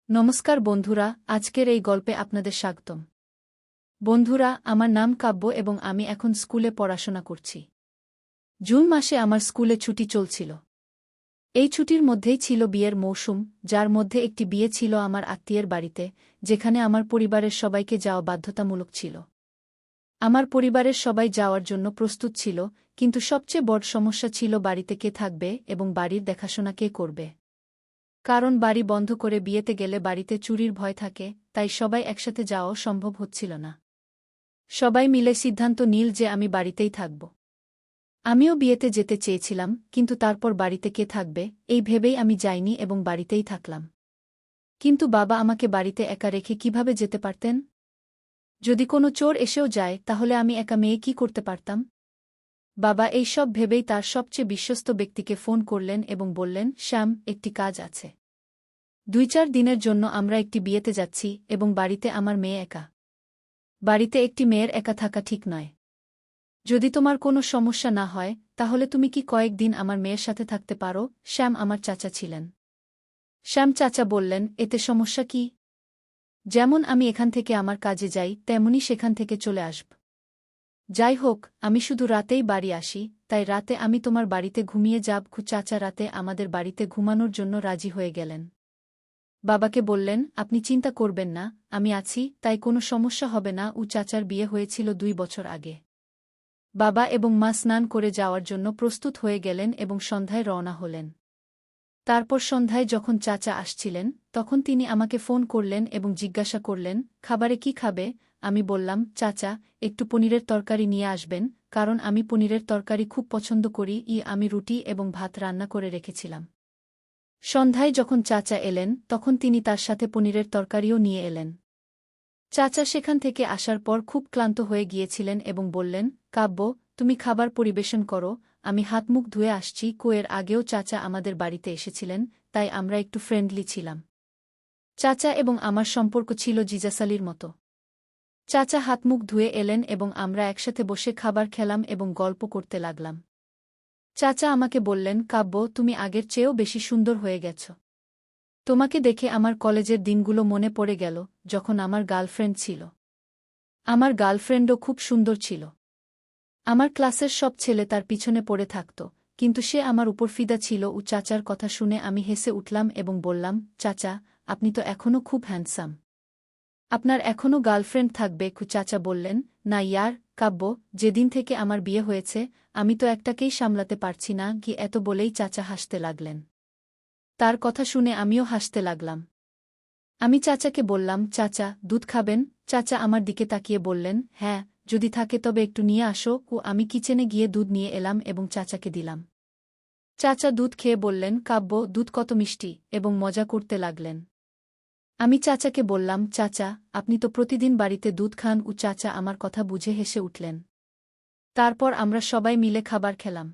নমস্কার বন্ধুরা, আজকের এই গল্পে আপনাদের স্বাগতম। বন্ধুরা, আমার নাম কাব্য এবং আমি এখন স্কুলে পড়াশোনা করছি। জুন মাসে আমার স্কুলে ছুটি চলছিল। এই ছুটির মধ্যেই ছিল বিয়ের মৌসুম, যার মধ্যে একটি বিয়ে ছিল আমার আত্মীয়ের বাড়িতে, যেখানে আমার পরিবারের সবাইকে যাওয়া বাধ্যতামূলক ছিল। আমার পরিবারের সবাই যাওয়ার জন্য প্রস্তুত ছিল, কিন্তু সবচেয়ে বড় সমস্যা ছিল বাড়িতে কে থাকবে এবং বাড়ির দেখাশোনা কে করবে। কারণ বাড়ি বন্ধ করে বিয়েতে গেলে বাড়িতে চুরির ভয় থাকে, তাই সবাই একসাথে যাওয়াও সম্ভব হচ্ছিল না। সবাই মিলে সিদ্ধান্ত নিল যে আমি বাড়িতেই থাকব। আমিও বিয়েতে যেতে চেয়েছিলাম, কিন্তু তারপর বাড়িতে কে থাকবে এই ভেবেই আমি যাইনি এবং বাড়িতেই থাকলাম। কিন্তু বাবা আমাকে বাড়িতে একা রেখে কিভাবে যেতে পারতেন? যদি কোনো চোর এসেও যায় তাহলে আমি একা মেয়ে কি করতে পারতাম? বাবা এই সব ভেবেই তার সবচেয়ে বিশ্বস্ত ব্যক্তিকে ফোন করলেন এবং বললেন, শ্যাম, একটি কাজ আছে। 2-4 দিনের জন্য আমরা একটি বিয়েতে যাচ্ছি এবং বাড়িতে আমার মেয়ে একা। বাড়িতে একটি মেয়ের একা থাকা ঠিক নয়। যদি তোমার কোনো সমস্যা না হয় তাহলে তুমি কি কয়েকদিন আমার মেয়ের সাথে থাকতে পারো? শ্যাম আমার চাচা ছিলেন। শ্যাম চাচা বললেন, এতে সমস্যা কি? যেমন আমি এখান থেকে আমার কাজে যাই তেমনি সেখান থেকে চলে আসব। যাই হোক, আমি শুধু রাতেই বাড়ি আসি, তাই রাতে আমি তোমার বাড়িতে ঘুমিয়ে যাব। চাচা রাতে আমাদের বাড়িতে ঘুমানোর জন্য রাজি হয়ে গেলেন। বাবাকে বললেন, আপনি চিন্তা করবেন না, আমি আছি, তাই কোনো সমস্যা হবে না। চাচার বিয়ে হয়েছিল 2 বছর আগে। বাবা এবং মা স্নান করে যাওয়ার জন্য প্রস্তুত হয়ে গেলেন এবং সন্ধ্যায় রওনা হলেন। তারপর সন্ধ্যায় যখন চাচা আসছিলেন তখন তিনি আমাকে ফোন করলেন এবং জিজ্ঞাসা করলেন, খাবারে কি খাবে? আমি বললাম, চাচা, একটু পনিরের তরকারি নিয়ে আসবেন, কারণ আমি পনিরের তরকারি খুব পছন্দ করি। আমি রুটি এবং ভাত রান্না করে রেখেছিলাম। সন্ধ্যায় যখন চাচা এলেন তখন তিনি তার সাথে পনিরের তরকারিও নিয়ে এলেন। চাচা সেখান থেকে আসার পর খুব ক্লান্ত হয়ে গিয়েছিলেন এবং বললেন, কাব্য, তুমি খাবার পরিবেশন করো, আমি হাতমুখ ধুয়ে আসছি। এর আগেও চাচা আমাদের বাড়িতে এসেছিলেন, তাই আমরা একটু ফ্রেন্ডলি ছিলাম। চাচা এবং আমার সম্পর্ক ছিল জিজাসালির মতো। চাচা হাতমুখ ধুয়ে এলেন এবং আমরা একসাথে বসে খাবার খেলাম এবং গল্প করতে লাগলাম। চাচা আমাকে বললেন, কাব্য, তুমি আগের চেয়েও বেশি সুন্দর হয়ে গেছ। তোমাকে দেখে আমার কলেজের দিনগুলো মনে পড়ে গেল, যখন আমার গার্লফ্রেন্ড ছিল। আমার গার্লফ্রেন্ডও খুব সুন্দর ছিল। আমার ক্লাসের সব ছেলে তার পিছনে পড়ে থাকত, কিন্তু সে আমার উপর ফিদা ছিল। চাচার কথা শুনে আমি হেসে উঠলাম এবং বললাম, চাচা, আপনি তো এখনও খুব হ্যান্ডসাম। আপনার এখনও গার্লফ্রেন্ড থাকবে? চাচা বললেন, না ইয়ার, কাব্য, যেদিন থেকে আমার বিয়ে হয়েছে আমি তো একটাকেই সামলাতে পারছি না। এত বলেই চাচা হাসতে লাগলেন। তার কথা শুনে আমিও হাসতে লাগলাম। আমি চাচাকে বললাম, চাচা, দুধ খাবেন? চাচা আমার দিকে তাকিয়ে বললেন, হ্যাঁ, যদি থাকে তবে একটু নিয়ে আসো। আমি কিচেনে গিয়ে দুধ নিয়ে এলাম এবং চাচাকে দিলাম। চাচা দুধ খেয়ে বললেন, কাব্য, দুধ কত মিষ্টি, এবং মজা করতে লাগলেন। আমি চাচাকে বললাম, চাচা, আপনি তো প্রতিদিন বাড়িতে দুধ খান। চাচা আমার কথা বুঝে হেসে উঠলেন। তারপর আমরা সবাই মিলে খাবার খেলাম।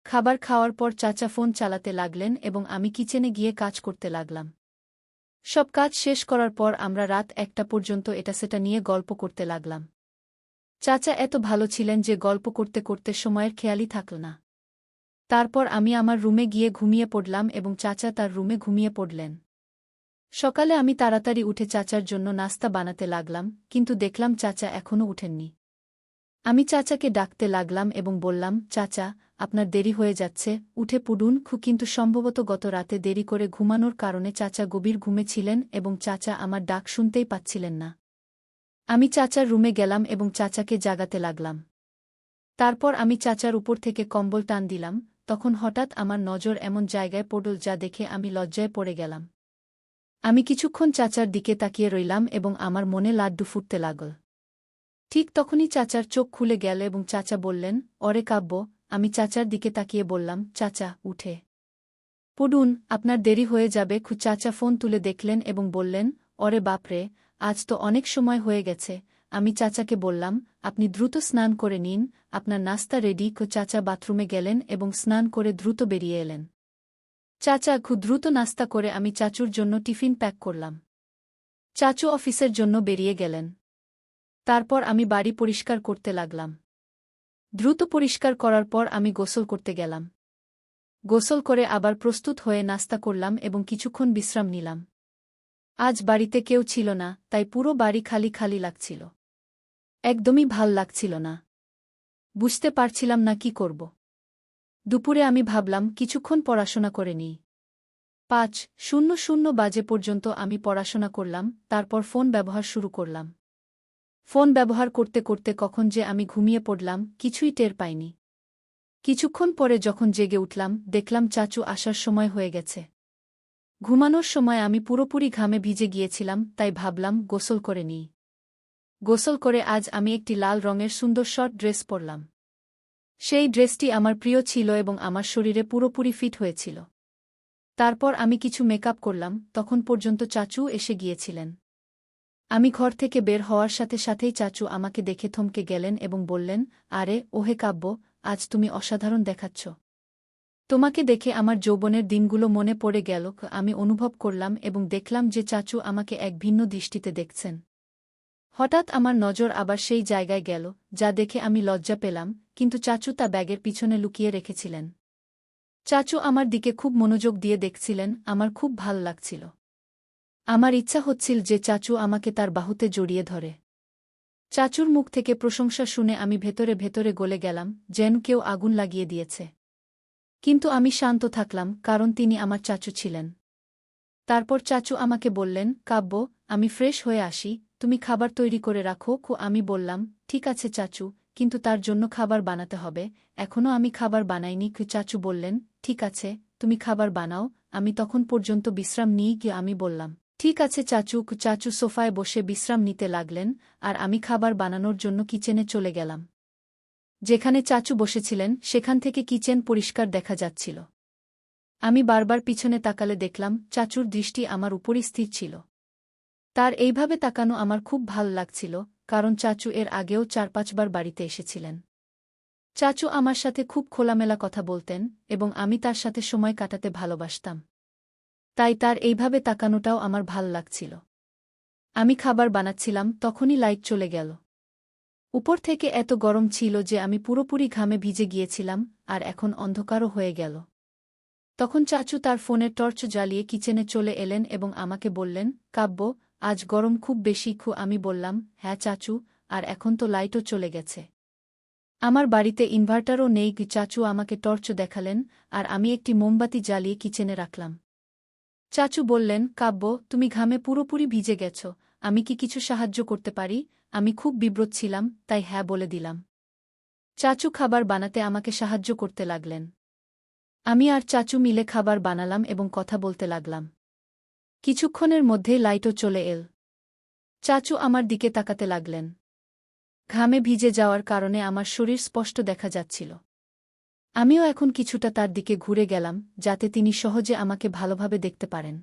খাবার খাওয়ার পর চাচা ফোন চালাতে লাগলেন এবং আমি কিচেনে গিয়ে কাজ করতে লাগলাম। সব কাজ শেষ করার পর আমরা রাত 1টা পর্যন্ত এটা সেটা নিয়ে গল্প করতে লাগলাম। চাচা এত ভালো ছিলেন যে গল্প করতে করতে সময়ের খেয়ালই থাকল না। তারপর আমি আমার রুমে গিয়ে ঘুমিয়ে পড়লাম এবং চাচা তার রুমে ঘুমিয়ে পড়লেন। সকালে আমি তাড়াতাড়ি উঠে চাচার জন্য নাস্তা বানাতে লাগলাম, কিন্তু দেখলাম চাচা এখনও উঠেননি। আমি চাচাকে ডাকতে লাগলাম এবং বললাম, চাচা, আপনার দেরি হয়ে যাচ্ছে, উঠে পড়ুন। কিন্তু সম্ভবত গত রাতে দেরি করে ঘুমানোর কারণে চাচা গভীর ঘুমে ছিলেন এবং চাচা আমার ডাক শুনতেই পাচ্ছিলেন না। আমি চাচার রুমে গেলাম এবং চাচাকে জাগাতে লাগলাম। তারপর আমি চাচার উপর থেকে কম্বল টান দিলাম, তখন হঠাৎ আমার নজর এমন জায়গায় পড়ল যা দেখে আমি লজ্জায় পড়ে গেলাম। আমি কিছুক্ষণ চাচার দিকে তাকিয়ে রইলাম এবং আমার মনে লাড্ডু ফুটতে লাগল। ঠিক তখনই চাচার চোখ খুলে গেল এবং চাচা বললেন, অরে কাব্য। আমি চাচার দিকে তাকিয়ে বললাম, চাচা, উঠে পড়ুন, আপনার দেরি হয়ে যাবে। চাচা ফোন তুলে দেখলেন এবং বললেন, অরে বাপরে, আজ তো অনেক সময় হয়ে গেছে। আমি চাচাকে বললাম, আপনি দ্রুত স্নান করে নিন, আপনার নাস্তা রেডি। চাচা বাথরুমে গেলেন এবং স্নান করে দ্রুত বেরিয়ে এলেন। চাচা দ্রুত নাস্তা করে আমি চাচুর জন্য টিফিন প্যাক করলাম। চাচু অফিসের জন্য বেরিয়ে গেলেন। তারপর আমি বাড়ি পরিষ্কার করতে লাগলাম। দ্রুত পরিষ্কার করার পর আমি গোসল করতে গেলাম। গোসল করে আবার প্রস্তুত হয়ে নাস্তা করলাম এবং কিছুক্ষণ বিশ্রাম নিলাম। আজ বাড়িতে কেউ ছিল না, তাই পুরো বাড়ি খালি খালি লাগছিল। একদমই ভাল লাগছিল না। বুঝতে পারছিলাম না কি করব। দুপুরে আমি ভাবলাম কিছুক্ষণ পড়াশোনা করে নিই। ৫:০০ বাজে পর্যন্ত আমি পড়াশোনা করলাম, তারপর ফোন ব্যবহার শুরু করলাম। ফোন ব্যবহার করতে করতে কখন যে আমি ঘুমিয়ে পড়লাম কিছুই টের পাইনি। কিছুক্ষণ পরে যখন জেগে উঠলাম দেখলাম চাচু আসার সময় হয়ে গেছে। ঘুমানোর সময় আমি পুরোপুরি ঘামে ভিজে গিয়েছিলাম, তাই ভাবলাম গোসল করে নিই। গোসল করে আজ আমি একটি লাল রঙের সুন্দর শর্ট ড্রেস পরলাম। সেই ড্রেসটি আমার প্রিয় ছিল এবং আমার শরীরে পুরোপুরি ফিট হয়েছিল। তারপর আমি কিছু মেকআপ করলাম, তখন পর্যন্ত চাচু এসে গিয়েছিলেন। আমি ঘর থেকে বের হওয়ার সাথে সাথেই চাচু আমাকে দেখে থমকে গেলেন এবং বললেন, আরে ওহে কাব্য, আজ তুমি অসাধারণ দেখাচ্ছ। তোমাকে দেখে আমার যৌবনের দিনগুলো মনে পড়ে গেল। আমি অনুভব করলাম এবং দেখলাম যে চাচু আমাকে এক ভিন্ন দৃষ্টিতে দেখছেন। হঠাৎ আমার নজর আবার সেই জায়গায় গেল, যা দেখে আমি লজ্জা পেলাম, কিন্তু চাচু তা ব্যাগের পিছনে লুকিয়ে রেখেছিলেন। চাচু আমার দিকে খুব মনোযোগ দিয়ে দেখছিলেন, আমার খুব ভাল লাগছিল। আমার ইচ্ছা হচ্ছিল যে চাচু আমাকে তার বাহুতে জড়িয়ে ধরে। চাচুর মুখ থেকে প্রশংসা শুনে আমি ভেতরে ভেতরে গলে গেলাম, যেন কেউ আগুন লাগিয়ে দিয়েছে। কিন্তু আমি শান্ত থাকলাম, কারণ তিনি আমার চাচু ছিলেন। তারপর চাচু আমাকে বললেন, কাব্য, আমি ফ্রেশ হয়ে আসি, তুমি খাবার তৈরি করে রাখো। আমি বললাম, ঠিক আছে চাচু, কিন্তু তার জন্য খাবার বানাতে হবে, এখনও আমি খাবার বানাইনি। চাচু বললেন, ঠিক আছে, তুমি খাবার বানাও, আমি তখন পর্যন্ত বিশ্রাম নিই। আমি বললাম, ঠিক আছে চাচু। চাচু সোফায় বসে বিশ্রাম নিতে লাগলেন, আর আমি খাবার বানানোর জন্য কিচেনে চলে গেলাম। যেখানে চাচু বসেছিলেন সেখান থেকে কিচেন পরিষ্কার দেখা যাচ্ছিল। আমি বারবার পিছনে তাকালে দেখলাম চাচুর দৃষ্টি আমার উপরই স্থির ছিল। তার এইভাবে তাকানো আমার খুব ভাল লাগছিল, কারণ চাচু এর আগেও ৪-৫ বার বাড়িতে এসেছিলেন। চাচু আমার সাথে খুব খোলামেলা কথা বলতেন এবং আমি তার সাথে সময় কাটাতে ভালোবাসতাম। তাই তার এইভাবে তাকানোটাও আমার ভাল লাগছিল। আমি খাবার বানাচ্ছিলাম, তখনই লাইট চলে গেল। উপর থেকে এত গরম ছিল যে আমি পুরোপুরি ঘামে ভিজে গিয়েছিলাম, আর এখন অন্ধকারও হয়ে গেল। তখন চাচু তার ফোনের টর্চ জ্বালিয়ে কিচেনে চলে এলেন এবং আমাকে বললেন, কাব্য, আজ গরম খুব বেশি। আমি বললাম, হ্যাঁ চাচু, আর এখন তো লাইটও চলে গেছে। আমার বাড়িতে ইনভার্টারও নেই। চাচু আমাকে টর্চ দেখালেন, আর আমি একটি মোমবাতি জ্বালিয়ে কিচেনে রাখলাম। চাচু বললেন, কাব্য, তুমি ঘামে পুরোপুরি ভিজে গেছ, আমি কি কিছু সাহায্য করতে পারি? আমি খুব বিব্রত ছিলাম, তাই হ্যাঁ বলে দিলাম। চাচু খাবার বানাতে আমাকে সাহায্য করতে লাগলেন। আমি আর চাচু মিলে খাবার বানালাম এবং কথা বলতে লাগলাম। কিছুক্ষণের মধ্যেই লাইটও চলে এল। চাচু আমার দিকে তাকাতে লাগলেন। ঘামে ভিজে যাওয়ার কারণে আমার শরীর স্পষ্ট দেখা যাচ্ছিল। আমিও এখন কিছুটা তার দিকে ঘুরে গেলাম, যাতে তিনি সহজে আমাকে ভালোভাবে দেখতে পারেন।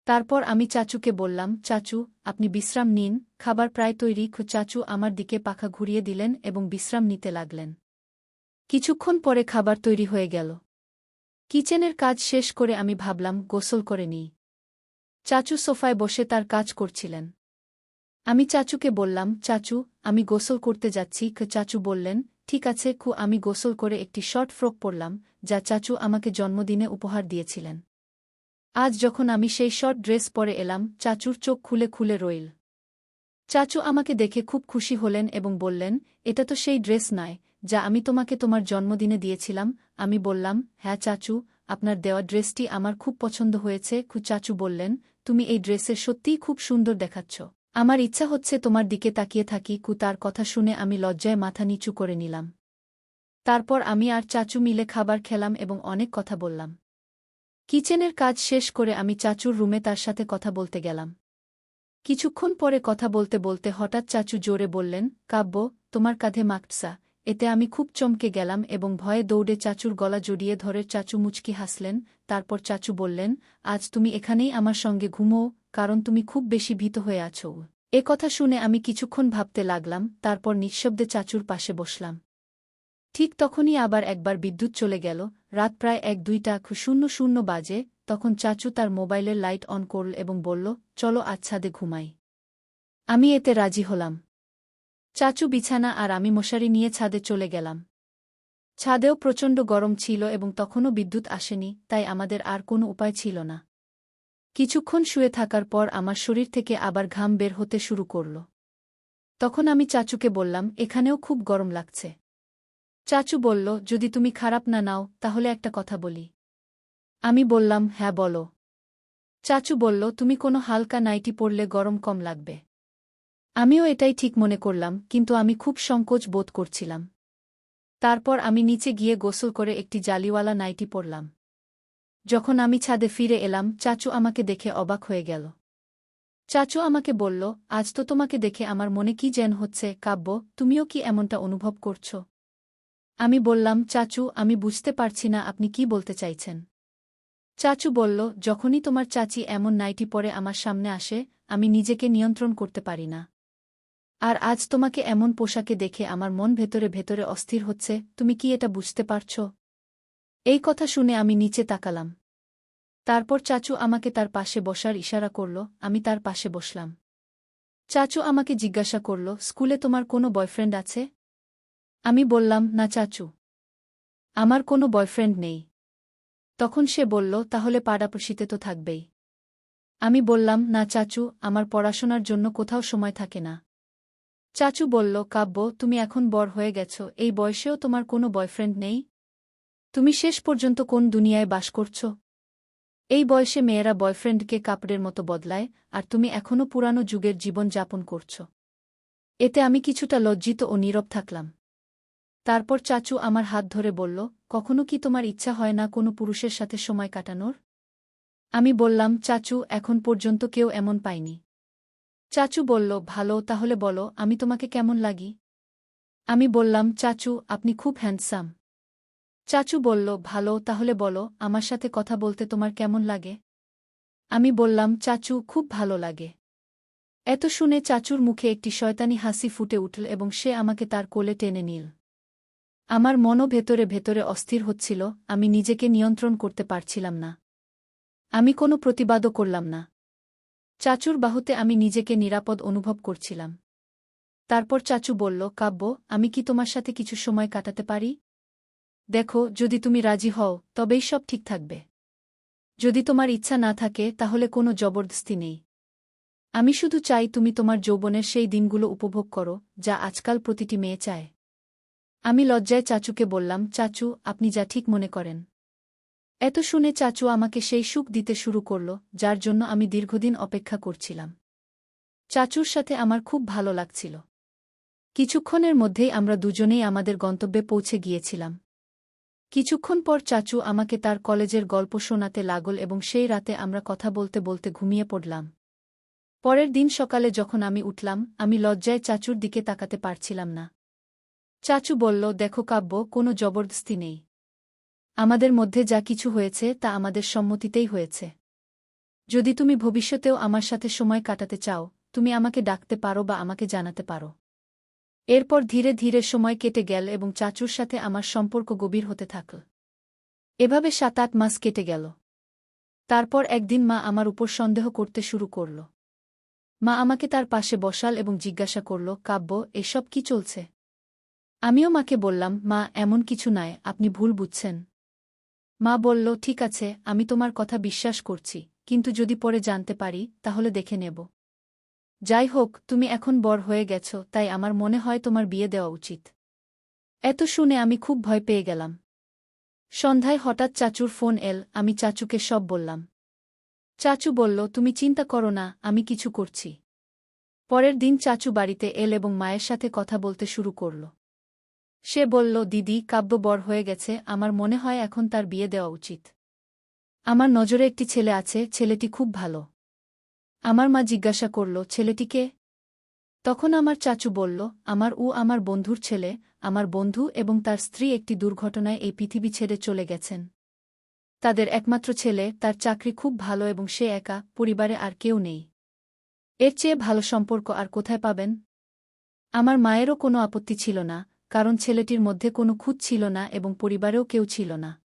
তারপর আমি চাচুকে বললাম, চাচু, আপনি বিশ্রাম নিন, খাবার প্রায় তৈরি। চাচু আমার দিকে পাখা ঘুরিয়ে দিলেন এবং বিশ্রাম নিতে লাগলেন। কিছুক্ষণ পরে খাবার তৈরি হয়ে গেল। কিচেনের কাজ শেষ করে আমি ভাবলাম গোসল করে নিই। চাচু সোফায় বসে তার কাজ করছিলেন। আমি চাচুকে বললাম, চাচু, আমি গোসল করতে যাচ্ছি। চাচু বললেন, ঠিক আছে। আমি গোসল করে একটি শর্ট ফ্রক পরলাম, যা চাচু আমাকে জন্মদিনে উপহার দিয়েছিলেন। আজ যখন আমি সেই শর্ট ড্রেস পরে এলাম, চাচুর চোখ খুলে খুলে রইল। চাচু আমাকে দেখে খুব খুশি হলেন এবং বললেন, এটা তো সেই ড্রেস নয় যা আমি তোমাকে তোমার জন্মদিনে দিয়েছিলাম। আমি বললাম, হ্যাঁ চাচু, আপনার দেওয়া ড্রেসটি আমার খুব পছন্দ হয়েছে। চাচু বললেন, তুমি এই ড্রেসে সত্যিই খুব সুন্দর দেখাচ্ছ। আমার ইচ্ছা হচ্ছে তোমার দিকে তাকিয়ে থাকি। তার কথা শুনে আমি লজ্জায় মাথা নিচু করে নিলাম। তারপর আমি আর চাচু মিলে খাবার খেলাম এবং অনেক কথা বললাম। কিচেনের কাজ শেষ করে আমি চাচুর রুমে তার সাথে কথা বলতে গেলাম। কিছুক্ষণ পরে কথা বলতে বলতে হঠাৎ চাচু জোরে বললেন, কাব্য, তোমার কাঁধে মাকটসা। এতে আমি খুব চমকে গেলাম এবং ভয়ে দৌড়ে চাচুর গলা জড়িয়ে ধরে চাচু মুচকি হাসলেন। তারপর চাচু বললেন, আজ তুমি এখানেই আমার সঙ্গে ঘুমো, কারণ তুমি খুব বেশি ভীত হয়ে আছো। এ কথা শুনে আমি কিছুক্ষণ ভাবতে লাগলাম, তারপর নিঃশব্দে চাচুর পাশে বসলাম। ঠিক তখনই আবার একবার বিদ্যুৎ চলে গেল। রাত প্রায় 1-2টা বাজে। তখন চাচু তার মোবাইলের লাইট অন করল এবং বলল, চলো আজ ছাদে ঘুমাই। আমি এতে রাজি হলাম। চাচু বিছানা আর আমি মশারি নিয়ে ছাদে চলে গেলাম। ছাদেও প্রচণ্ড গরম ছিল এবং তখনও বিদ্যুৎ আসেনি, তাই আমাদের আর কোনো উপায় ছিল না। কিছুক্ষণ শুয়ে থাকার পর আমার শরীর থেকে আবার ঘাম বের হতে শুরু করল। তখন আমি চাচুকে বললাম, এখানেও খুব গরম লাগছে। চাচু বলল, যদি তুমি খারাপ না নাও তাহলে একটা কথা বলি। আমি বললাম, হ্যাঁ বলো। চাচু বলল, তুমি কোনো হালকা নাইটি পরলে গরম কম লাগবে। আমিও এটাই ঠিক মনে করলাম, কিন্তু আমি খুব সংকোচ বোধ করছিলাম। তারপর আমি নিচে গিয়ে গোসল করে একটি জালিওয়ালা নাইটি পরলাম। যখন আমি ছাদে ফিরে এলাম, চাচু আমাকে দেখে অবাক হয়ে গেল। চাচু আমাকে বলল, আজ তো তোমাকে দেখে আমার মনে কি যেন হচ্ছে। কাব্য, তুমিও কি এমনটা অনুভব করছ? আমি বললাম, চাচু, আমি বুঝতে পারছি না আপনি কি বলতে চাইছেন। চাচু বলল, যখনই তোমার চাচি এমন নাইটি পরে আমার সামনে আসে, আমি নিজেকে নিয়ন্ত্রণ করতে পারি না। আর আজ তোমাকে এমন পোশাকে দেখে আমার মন ভেতরে ভেতরে অস্থির হচ্ছে। তুমি কি এটা বুঝতে পারছ? এই কথা শুনে আমি নিচে তাকালাম। তারপর চাচু আমাকে তার পাশে বসার ইশারা করল। আমি তার পাশে বসলাম। চাচু আমাকে জিজ্ঞাসা করল, স্কুলে তোমার কোনো বয়ফ্রেন্ড আছে? আমি বললাম, না চাচু, আমার কোনো বয়ফ্রেন্ড নেই। তখন সে বলল, তাহলে পাড়াপড়শিতে তো থাকবেই। আমি বললাম, না চাচু, আমার পড়াশোনার জন্য কোথাও সময় থাকে না। চাচু বলল, কাব্য, তুমি এখন বড় হয়ে গেছ, এই বয়সেও তোমার কোনো বয়ফ্রেন্ড নেই? তুমি শেষ পর্যন্ত কোন দুনিয়ায় বাস করছ? এই বয়সে মেয়েরা বয়ফ্রেন্ডকে কাপড়ের মতো বদলায়, আর তুমি এখনও পুরানো যুগের জীবন যাপন করছ। এতে আমি কিছুটা লজ্জিত ও নীরব থাকলাম। তারপর চাচু আমার হাত ধরে বলল, কখনো কি তোমার ইচ্ছা হয় না কোনো পুরুষের সাথে সময় কাটানোর? আমি বললাম, চাচু, এখন পর্যন্ত কেউ এমন পায়নি। চাচু বলল, ভালো, তাহলে বলো, আমি তোমাকে কেমন লাগি? আমি বললাম, চাচু, আপনি খুব হ্যান্ডসাম। চাচু বলল, ভালো, তাহলে বলো, আমার সাথে কথা বলতে তোমার কেমন লাগে? আমি বললাম, চাচু, খুব ভালো লাগে। এত শুনে চাচুর মুখে একটি শয়তানি হাসি ফুটে উঠল এবং সে আমাকে তার কোলে টেনে নিল। আমার মনও ভেতরে ভেতরে অস্থির হচ্ছিল, আমি নিজেকে নিয়ন্ত্রণ করতে পারছিলাম না। আমি কোনো প্রতিবাদও করলাম না। চাচুর বাহুতে আমি নিজেকে নিরাপদ অনুভব করছিলাম। তারপর চাচু বলল, কাব্য, আমি কি তোমার সাথে কিছু সময় কাটাতে পারি? দেখো, যদি তুমি রাজি হও তবেই সব ঠিক থাকবে। যদি তোমার ইচ্ছা না থাকে তাহলে কোনো জবরদস্তি নেই। আমি শুধু চাই তুমি তোমার যৌবনের সেই দিনগুলো উপভোগ করো, যা আজকাল প্রতিটি মেয়ে চায়। আমি লজ্জায় চাচুকে বললাম, চাচু, আপনি যা ঠিক মনে করেন। এত শুনে চাচু আমাকে সেই সুখ দিতে শুরু করল, যার জন্য আমি দীর্ঘদিন অপেক্ষা করছিলাম। চাচুর সাথে আমার খুব ভালো লাগছিল। কিছুক্ষণের মধ্যেই আমরা দুজনেই আমাদের গন্তব্যে পৌঁছে গিয়েছিলাম। কিছুক্ষণ পর চাচু আমাকে তার কলেজের গল্প শোনাতে লাগল এবং সেই রাতে আমরা কথা বলতে বলতে ঘুমিয়ে পড়লাম। পরের দিন সকালে যখন আমি উঠলাম, আমি লজ্জায় চাচুর দিকে তাকাতে পারছিলাম না। চাচু বলল, দেখো কাব্য, কোনো জবরদস্তি নেই। আমাদের মধ্যে যা কিছু হয়েছে তা আমাদের সম্মতিতেই হয়েছে। যদি তুমি ভবিষ্যতেও আমার সাথে সময় কাটাতে চাও, তুমি আমাকে ডাকতে পারো বা আমাকে জানাতে পারো। এরপর ধীরে ধীরে সময় কেটে গেল এবং চাচুর সাথে আমার সম্পর্ক গভীর হতে থাকল। এভাবে 7-8 মাস কেটে গেল। তারপর একদিন মা আমার উপর সন্দেহ করতে শুরু করল। মা আমাকে তার পাশে বসাল এবং জিজ্ঞাসা করল, কাব্য, এসব কি চলছে? আমিও মাকে বললাম, মা, এমন কিছু নয়, আপনি ভুল বুঝছেন। মা বলল, ঠিক আছে, আমি তোমার কথা বিশ্বাস করছি, কিন্তু যদি পরে জানতে পারি তাহলে দেখে নেব। যাই হোক, তুমি এখন বড় হয়ে গেছ, তাই আমার মনে হয় তোমার বিয়ে দেওয়া উচিত। এত শুনে আমি খুব ভয় পেয়ে গেলাম। সন্ধ্যায় হঠাৎ চাচুর ফোন এল, আমি চাচুকে সব বললাম। চাচু বলল, তুমি চিন্তা করো না, আমি কিছু করছি। পরের দিন চাচু বাড়িতে এল এবং মায়ের সাথে কথা বলতে শুরু করল। সে বলল, দিদি, কাব্য বড় হয়ে গেছে, আমার মনে হয় এখন তার বিয়ে দেওয়া উচিত। আমার নজরে একটি ছেলে আছে, ছেলেটি খুব ভালো। আমার মা জিজ্ঞাসা করল, ছেলেটিকে? তখন আমার চাচু বলল, আমার বন্ধুর ছেলে। আমার বন্ধু এবং তার স্ত্রী একটি দুর্ঘটনায় এই পৃথিবী ছেড়ে চলে গেছেন। তাদের একমাত্র ছেলে, তার চাকরি খুব ভালো এবং সে একা, পরিবারে আর কেউ নেই। এর চেয়ে ভালো সম্পর্ক আর কোথায় পাবেন? আমার মায়েরও কোনো আপত্তি ছিল না, কারণ ছেলেটির মধ্যে কোনো খুঁত ছিল না এবং পরিবারেও কেউ ছিল না।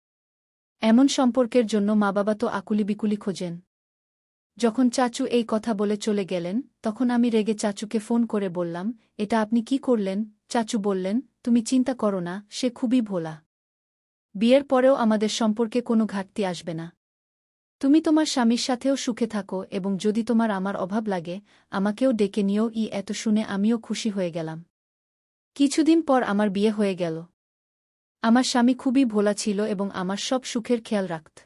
এমন সম্পর্কের জন্য মা-বাবা তো আকুলি-বিকুলি খোঁজেন। যখন চাচু এই কথা বলে চলে গেলেন, তখন আমি রেগে চাচুকে ফোন করে বললাম, এটা আপনি কি করলেন? চাচু বললেন, তুমি চিন্তা করো না, সে খুবই ভোলা। বিয়ের পরেও আমাদের সম্পর্কে কোনো ঘাটতি আসবে না। তুমি তোমার স্বামীর সাথেও সুখে থাকো এবং যদি তোমার আমার অভাব লাগে আমাকেও ডেকে নিও। এত শুনে আমিও খুশি হয়ে গেলাম। কিছুদিন পর আমার বিয়ে হয়ে গেল। আমার স্বামী খুবই ভোলা ছিল এবং আমার সব সুখের খেয়াল রাখত।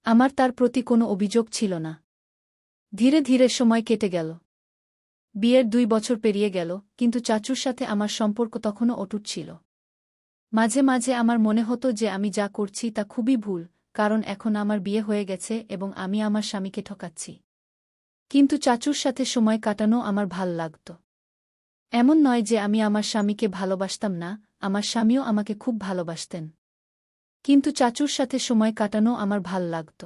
আমার তার প্রতি কোনো অভিযোগ ছিল না। ধীরে ধীরে সময় কেটে গেল। বিয়ের 2 বছর পেরিয়ে গেল, কিন্তু চাচুর সাথে আমার সম্পর্ক তখনও অটুট ছিল। মাঝে মাঝে আমার মনে হতো যে আমি যা করছি তা খুবই ভুল, কারণ এখন আমার বিয়ে হয়ে গেছে এবং আমি আমার স্বামীকে ঠকাচ্ছি। কিন্তু চাচুর সাথে সময় কাটানো আমার ভাল লাগত। এমন নয় যে আমি আমার স্বামীকে ভালোবাসতাম না, আমার স্বামীও আমাকে খুব ভালোবাসতেন। কিন্তু চাচুর সাথে সময় কাটানো আমার ভাল লাগত।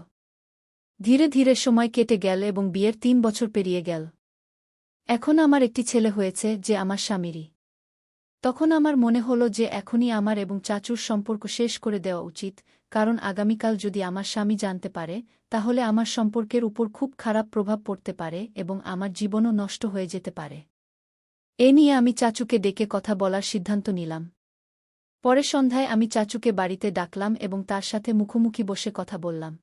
ধীরে ধীরে সময় কেটে গেল এবং বিয়ের 3 বছর পেরিয়ে গেল। এখন আমার একটি ছেলে হয়েছে যে আমার স্বামীরই। তখন আমার মনে হল যে এখনই আমার এবং চাচুর সম্পর্ক শেষ করে দেওয়া উচিত, কারণ আগামীকাল যদি আমার স্বামী জানতে পারে তাহলে আমার সম্পর্কের উপর খুব খারাপ প্রভাব পড়তে পারে এবং আমার জীবনও নষ্ট হয়ে যেতে পারে। এ নিয়ে আমি চাচুকে ডেকে কথা বলার সিদ্ধান্ত নিলাম। পরে সন্ধ্যায় আমি চাচুকে বাড়িতে ডাকলাম এবং তার সাথে মুখোমুখি বসে কথা বললাম।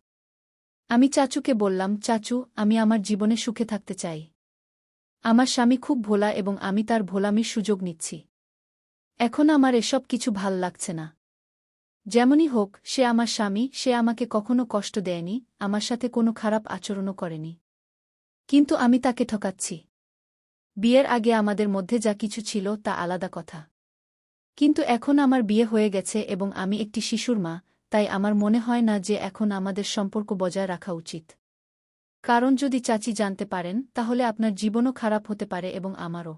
আমি চাচুকে বললাম, চাচু, আমি আমার জীবনে সুখে থাকতে চাই। আমার স্বামী খুব ভোলা এবং আমি তার ভোলামির সুযোগ নিচ্ছি। এখন আমার এসব কিছু ভাল লাগছে না। যেমনই হোক, সে আমার স্বামী, সে আমাকে কখনো কষ্ট দেয়নি, আমার সাথে কোনো খারাপ আচরণও করেনি। কিন্তু আমি তাকে ঠকাচ্ছি। বিয়ের আগে আমাদের মধ্যে যা কিছু ছিল তা আলাদা কথা। কিন্তু এখন আমার বিয়ে হয়ে গেছে এবং আমি একটি শিশুর মা, তাই আমার মনে হয় না যে এখন আমাদের সম্পর্ক বজায় রাখা উচিত। কারণ যদি চাচি জানতে পারেন তাহলে আপনার জীবনও খারাপ হতে পারে এবং আমারও।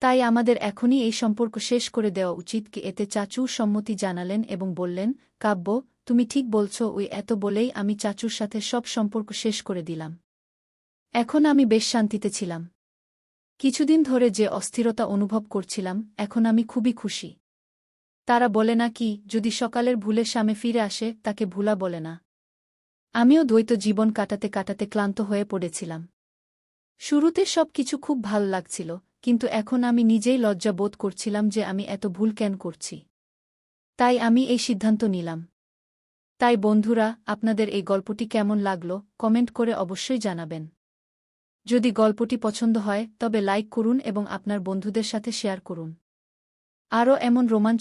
তাই আমাদের এখনই এই সম্পর্ক শেষ করে দেওয়া উচিত। এতে চাচু সম্মতি জানালেন এবং বললেন, কাব্য, তুমি ঠিক বলছ। এত বলেই আমি চাচুর সাথে সব সম্পর্ক শেষ করে দিলাম। এখন আমি বেশ শান্তিতে ছিলাম। কিছুদিন ধরে যে অস্থিরতা অনুভব করছিলাম, এখন আমি খুবই খুশি। তারা বলে না কি, যদি সকালের ভুলে স্বামী ফিরে আসে তাকে ভুলা বলে না। আমিও দ্বৈত জীবন কাটাতে কাটাতে ক্লান্ত হয়ে পড়েছিলাম। শুরুতে সব কিছু খুব ভাল লাগছিল, কিন্তু এখন আমি নিজেই লজ্জা বোধ করছিলাম যে আমি এত ভুল কেন করছি। তাই আমি এই সিদ্ধান্ত নিলাম। তাই বন্ধুরা, আপনাদের এই গল্পটি কেমন লাগলো কমেন্ট করে অবশ্যই জানাবেন। যদি গল্পটি পছন্দ হয় তবে লাইক করুন এবং আপনার বন্ধুদের সাথে শেয়ার করুন। আরও এমন রোমাঞ্চ